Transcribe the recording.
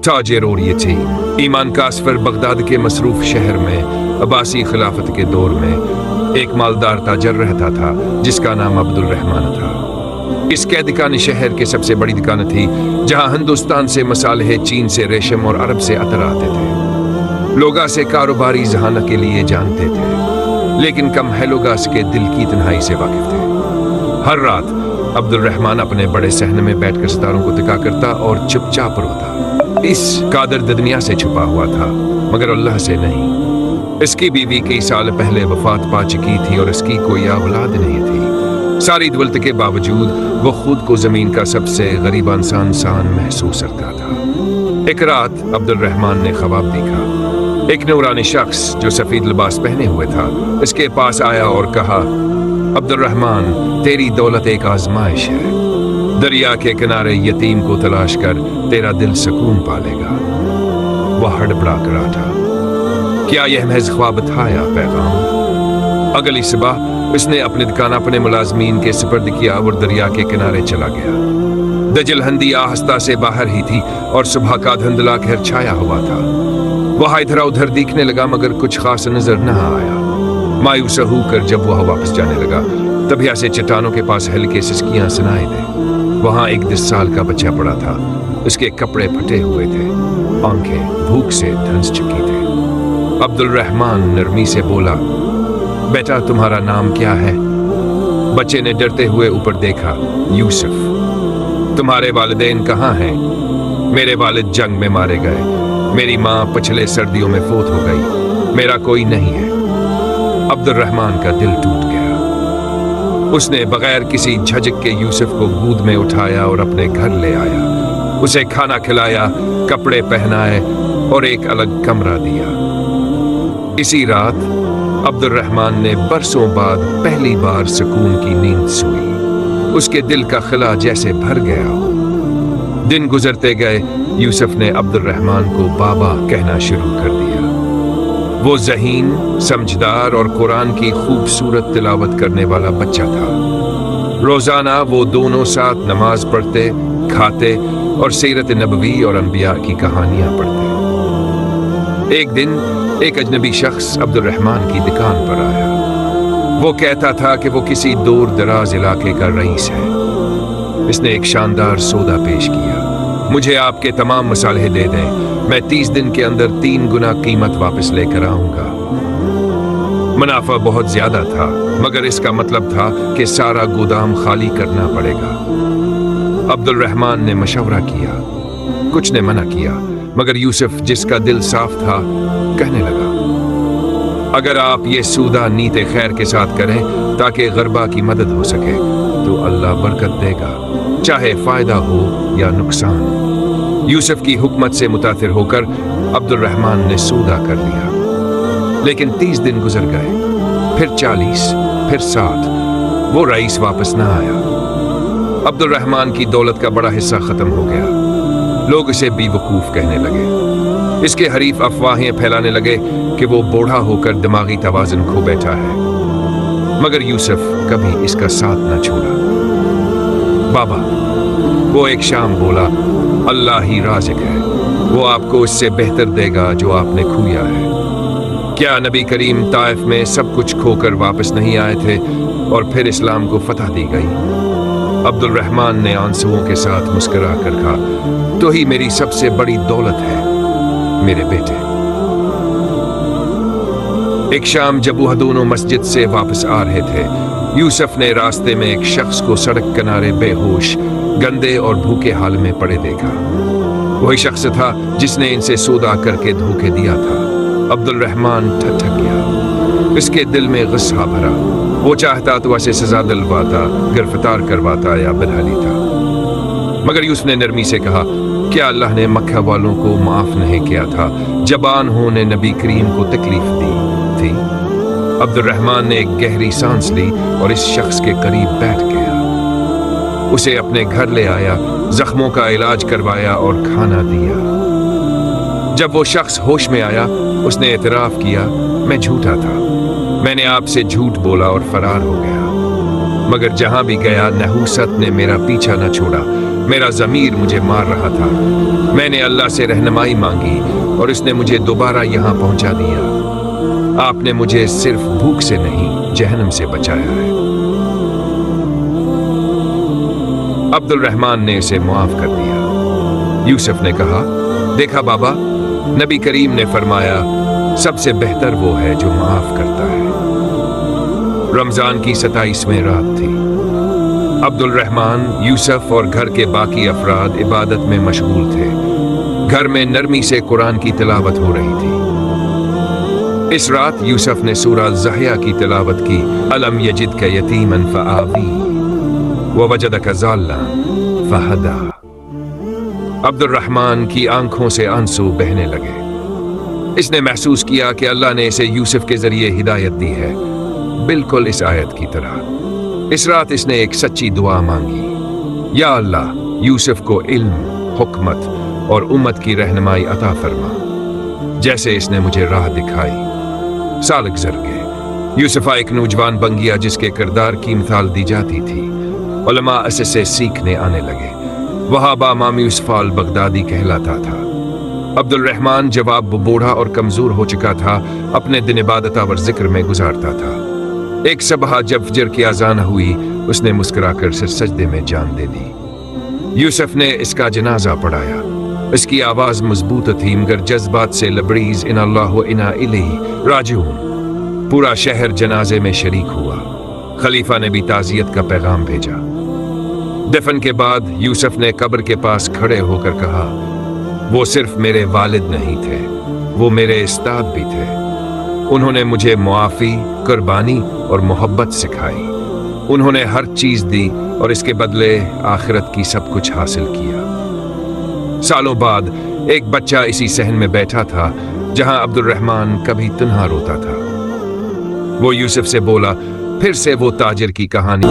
ताजिर और यतीम। ईमान का असफर बगदाद के मसरूफ शहर में अब्बासी खिलाफत के दौर में एक मालदार ताजर रहता था जिसका नाम अब्दुल रहमान था। इस कैदिकान शहर के सबसे बड़ी दुकान थी जहां हिंदुस्तान से मसाले, चीन से रेशम और अरब से अतर आते थे। लोग से कारोबारी जहाना के लिए जानते थे, लेकिन कम है लोग के दिल की तन्हाई से वाकिफ थे। हर रात अब्दुल रहमान अपने बड़े सहन में बैठकर सितारों को तिका करता और चुपचाप रोता। इस कादर दुनिया से छुपा हुआ था, मगर अल्लाह से नहीं। इसकी बीवी कई साल पहले वफात पा चुकी थी और इसकी कोई औलाद नहीं थी। सारी दौलत के बावजूद वो खुद को जमीन का सबसे गरीब इंसान महसूस करता था। एक रात अब्दुल रहमान ने ख्वाब देखा। एक नूरानी शख्स जो सफेद लिबास पहने हुए था इसके पास आया और कहा, अब्दुल रहमान, तेरी दौलत एक आजमाइश है। दरिया के किनारे यतीम को तलाश कर तेरा दिल सुकून पालेगा। वह हड़बड़ा कर उठा। क्या यह महज ख्वाब था या पैगाम? अगली सुबह उसने अपनी दुकान अपने मुलाजमीन के सुपर्द किया और दरिया के किनारे चला गया। दजलहंदी आहिस्ता से बाहर ही थी और सुबह का धुंधला कहर छाया हुआ था। वह इधर उधर देखने लगा मगर कुछ खास नजर न आया। मायूस होकर जब वह वापस जाने लगा तभी ऐसे चट्टानों के पास हल्के सिसकियां सुनाई दे। वहां एक 10 साल का बच्चा पड़ा था। उसके कपड़े फटे हुए थे, आंखें भूख से धंस चुकी थी। अब्दुल रहमान नरमी से बोला, बेटा तुम्हारा नाम क्या है? बच्चे ने डरते हुए ऊपर देखा। यूसुफ। तुम्हारे वालिदैन कहाँ हैं? मेरे वालिद जंग में मारे गए। मेरी माँ पिछले सर्दियों में फोत हो गई। मेरा कोई नहीं है। अब्दुल रहमान का दिल टूट गया। उसने बगैर किसी झिझक के यूसुफ को गोद में उठाया और अपने घर ले आया। उसे खाना खिलाया, कपड़े पहनाए और एक अलग कमरा दिया। इसी रात अब्दुल रहमान ने बरसों बाद पहली बार सुकून की नींद सोई। उसके दिल का खिला जैसे भर गया। दिन गुजरते गए। यूसुफ ने अब्दुल रहमान को बाबा कहना शुरू कर दिया। वो ज़हीन, समझदार और कुरान की खूबसूरत तिलावत करने वाला बच्चा था। रोजाना वो दोनों साथ नमाज पढ़ते, खाते और सीरत नबवी और अम्बिया की कहानियां पढ़ते। एक दिन एक अजनबी शख्स अब्दुल रहमान की दुकान पर आया। वो कहता था कि वो किसी दूर दराज इलाके का रईस है। इसने एक शानदार सौदा पेश किया। मुझे आपके तमाम मसाले दे दें, मैं 30 दिन के अंदर 3 गुना कीमत वापस लेकर आऊंगा। मुनाफा बहुत ज्यादा था, मगर इसका मतलब था कि सारा गोदाम खाली करना पड़ेगा। अब्दुल रहमान ने मशवरा किया। कुछ ने मना किया, मगर यूसुफ जिसका दिल साफ था कहने लगा, अगर आप ये सौदा नीते खैर के साथ करें ताकि गरबा की मदद हो सके तो अल्लाह बरकत देगा, चाहे फायदा हो या नुकसान। यूसुफ की हुकमत से मुतासिर होकर अब्दुल रहमान ने सौदा कर लिया। लेकिन 30 दिन गुजर गए, फिर 40, फिर 60। वो रईस वापस न आया। अब्दुल रहमान की दौलत का बड़ा हिस्सा खत्म हो गया। लोग इसे बेवकूफ कहने लगे। इसके हरीफ अफवाहें फैलाने लगे कि वो बूढ़ा होकर दिमागी तवाज़ुन खो बैठा है। मगर यूसुफ कभी इसका साथ न छोड़ा। बाबा, वो एक शाम बोला, अल्लाह ही राज़िक है, वो आपको इससे बेहतर देगा जो आपने खोया है। क्या नबी करीम ताइफ में सब कुछ खोकर वापस नहीं आए थे और फिर इस्लाम को फतह दी गई? अब्दुल रहमान ने आंसुओं के साथ मुस्कुरा कर कहा, तो ही मेरी सबसे बड़ी दौलत है मेरे बेटे। एक शाम जब वह दोनों मस्जिद से वापस आ रहे थे, यूसुफ ने रास्ते में एक शख्स को सड़क किनारे बेहोश, गंदे और भूखे हाल में पड़े देखा। वही शख्स था जिसने इनसे सौदा करके धोखे दिया था। अब्दुल रहमान ठठक गया। इसके दिल में गुस्सा भरा। वो चाहता तो ऐसे सजा दिलवाता, गिरफ्तार करवाता या बदहा लेता। मगर यूसुफ ने नरमी से कहा, क्या अल्लाह ने मक्का वालों को माफ नहीं किया था जब उन्होंने नबी करीम को तकलीफ दी थी? अब्दुल रहमान ने एक गहरी सांस ली और इस शख्स के करीब बैठ गया। उसे अपने घर ले आया, जख्मों का इलाज करवाया और खाना दिया। जब वो शख्स होश में आया, उसने एतराफ किया, मैं झूठा था, मैंने आपसे झूठ बोला और फरार हो गया। मगर जहां भी गया नहूसत ने मेरा पीछा न छोड़ा। मेरा ज़मीर मुझे मार रहा था। मैंने अल्लाह से रहनुमाई मांगी और उसने मुझे दोबारा यहाँ पहुंचा दिया। आपने मुझे सिर्फ भूख से नहीं, जहन्नम से बचाया है। अब्दुल रहमान ने इसे मुआफ कर दिया। यूसुफ ने कहा, देखा बाबा, नबी करीम ने फरमाया, सबसे बेहतर वो है जो माफ करता है। रमजान की 27वीं रात थी। अब्दुल रहमान, यूसुफ और घर के बाकी अफराद इबादत में मशगूल थे। घर में नरमी से कुरान की तिलावत हो रही थी। इस रात यूसुफ ने सूरह ज़हया की तिलावत की। अलम यजिदक यतीमन फआवी ववजदक ज़ाल्लन फहदा। अब्दुल रहमान की आंखों से आंसू बहने लगे। इसने महसूस किया कि अल्लाह ने इसे यूसुफ के जरिए हिदायत दी है, बिल्कुल इस आयत की तरह। इस रात इसने एक सच्ची दुआ मांगी, या अल्लाह, यूसुफ को इल्म, हुक्मत और उम्मत की रहनुमाई अता फरमा, जैसे इसने मुझे राह दिखाई। साल गुज़र गए। यूसुफ एक नौजवान बन गया जिसके किरदार की मिसाल दी जाती थी। उलमा इससे सीखने आने लगे। वह बामाम यूसुफ अल बगदादी कहलाता था। अब्दुल रहमान जवाब बूढ़ा और कमजोर हो चुका था, अपने दिन इबादत और जिक्र में गुजारता था। एक सुबह जब फजर की अजान हुई, उसने मुस्कुराकर सिर सजदे में जान दे दी। यूसुफ ने इसका जनाजा पढ़ाया। इसकी आवाज मजबूत थी मगर जज्बात से लबरीज, इन अल्लाह व इना इलैहि राजिऊन। पूरा शहर जनाजे में शरीक हुआ। खलीफा ने भी ताजियत का पैगाम भेजा। दफन के बाद यूसुफ ने कब्र के पास खड़े होकर कहा, वो सिर्फ मेरे वालिद नहीं थे, वो मेरे उस्ताद भी थे। उन्होंने मुझे मुआफ़ी, कुर्बानी और मोहब्बत सिखाई। उन्होंने हर चीज़ दी और इसके बदले आखिरत की सब कुछ हासिल किया। सालों बाद एक बच्चा इसी सहन में बैठा था जहां अब्दुल रहमान कभी तन्हा रोता था। वो यूसुफ से बोला, फिर से वो ताजिर की कहानी।